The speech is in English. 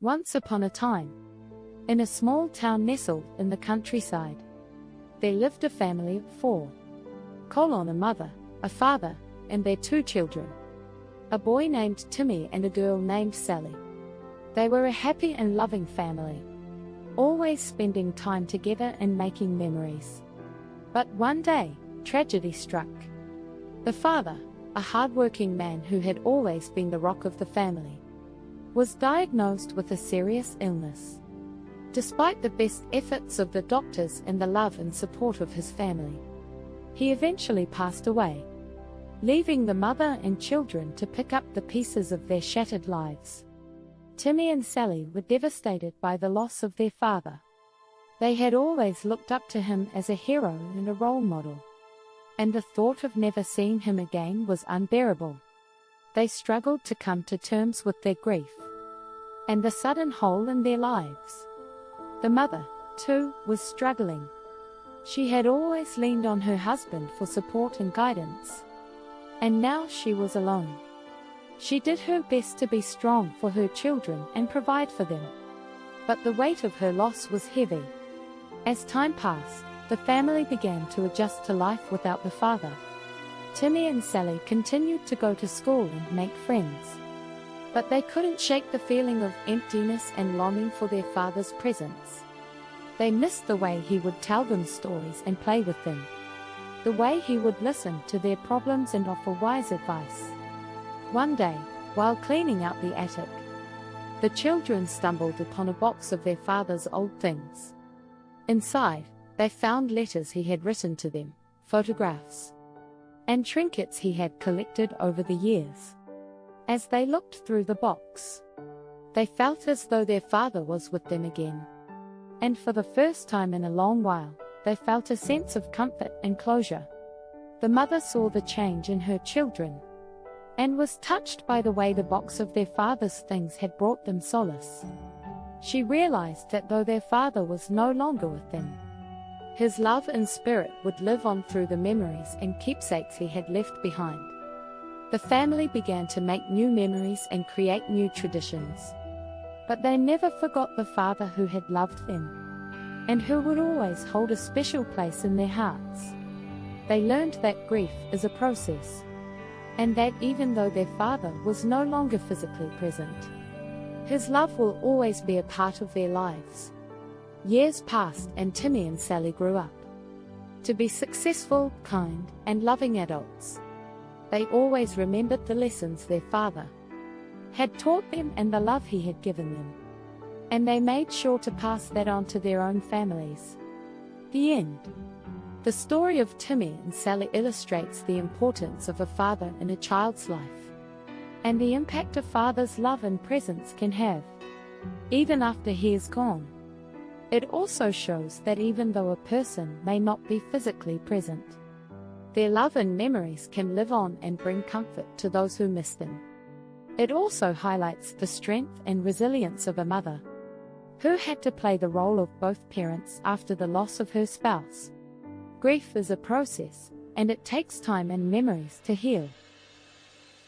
Once upon a time, in a small town nestled in the countryside, there lived a family of four. A mother, a father, and their two children. A boy named Timmy and a girl named Sally. They were a happy and loving family, always spending time together and making memories. But one day, tragedy struck. The father, a hardworking man who had always been the rock of the family, was diagnosed with a serious illness. Despite the best efforts of the doctors and the love and support of his family, he eventually passed away, leaving the mother and children to pick up the pieces of their shattered lives. Timmy and Sally were devastated by the loss of their father. They had always looked up to him as a hero and a role model, and the thought of never seeing him again was unbearable. They struggled to come to terms with their grief and the sudden hole in their lives. The mother, too, was struggling. She had always leaned on her husband for support and guidance, and now she was alone. She did her best to be strong for her children and provide for them, but the weight of her loss was heavy. As time passed, the family began to adjust to life without the father. Timmy and Sally continued to go to school and make friends, but they couldn't shake the feeling of emptiness and longing for their father's presence. They missed the way he would tell them stories and play with them, the way he would listen to their problems and offer wise advice. One day, while cleaning out the attic, the children stumbled upon a box of their father's old things. Inside, they found letters he had written to them, photographs, and trinkets he had collected over the years. As they looked through the box, they felt as though their father was with them again. And for the first time in a long while, they felt a sense of comfort and closure. The mother saw the change in her children and was touched by the way the box of their father's things had brought them solace. She realized that though their father was no longer with them, his love and spirit would live on through the memories and keepsakes he had left behind. The family began to make new memories and create new traditions. But they never forgot the father who had loved them, and who would always hold a special place in their hearts. They learned that grief is a process, and that even though their father was no longer physically present, his love will always be a part of their lives. Years passed and Timmy and Sally grew up to be successful, kind, and loving adults. They always remembered the lessons their father had taught them and the love he had given them, and they made sure to pass that on to their own families. The end. The story of Timmy and Sally illustrates the importance of a father in a child's life, and the impact a father's love and presence can have, even after he is gone. It also shows that even though a person may not be physically present, their love and memories can live on and bring comfort to those who miss them. It also highlights the strength and resilience of a mother who had to play the role of both parents after the loss of her spouse. Grief is a process, and it takes time and memories to heal.